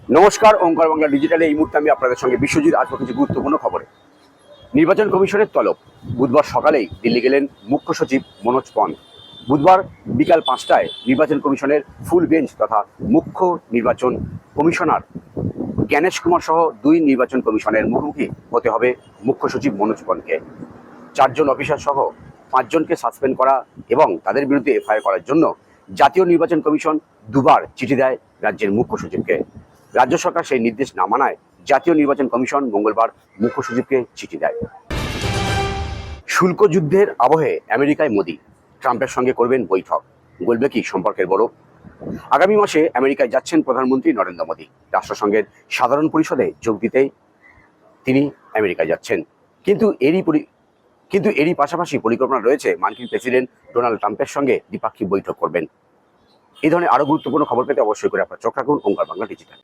নমস্কার, ওঙ্কার বাংলা ডিজিটালে এই মুহূর্তে আমি আপনাদের সঙ্গে বিশ্বজিৎ আসবো কিছু গুরুত্বপূর্ণ খবরে। নির্বাচন কমিশনের তলব। বুধবার সকালেই দিল্লি গেলেন মুখ্য সচিব মনোজ পন্ত। বুধবার বিকাল 5টায় নির্বাচন কমিশনের ফুল বেঞ্চ তথা মুখ্য নির্বাচন কমিশনার জ্ঞানেশ কুমার সহ 2 নির্বাচন কমিশনের মুখোমুখি হতে হবে মুখ্য সচিব মনোজ পন্তকে। 4 জন অফিসার সহ 5 জনকে সাসপেন্ড করা এবং তাদের বিরুদ্ধে এফআইআর করার জন্য জাতীয় নির্বাচন কমিশন দুবার চিঠি দেয় রাজ্যের মুখ্য সচিবকে। রাজ্য সরকার সেই নির্দেশ না মানায় জাতীয় নির্বাচন কমিশন মঙ্গলবার মুখ্য সচিবকে চিঠি দেয়। শুল্ক যুদ্ধের আবহে আমেরিকায় মোদি, ট্রাম্পের সঙ্গে করবেন বৈঠক। গলবে কি সম্পর্কের বরফ? আগামী মাসে আমেরিকায় যাচ্ছেন প্রধানমন্ত্রী নরেন্দ্র মোদী। রাষ্ট্রসংঘের সাধারণ পরিষদে যোগ দিতে তিনি আমেরিকায় যাচ্ছেন। কিন্তু এরই পাশাপাশি পরিকল্পনা রয়েছে মার্কিন প্রেসিডেন্ট ডোনাল্ড ট্রাম্পের সঙ্গে দ্বিপাক্ষিক বৈঠক করবেন। এই ধরনের আরও গুরুত্বপূর্ণ খবর পেতে অবশ্যই করে আপনার চোখ রাখুন ওঙ্কার বাংলা ডিজিটাল।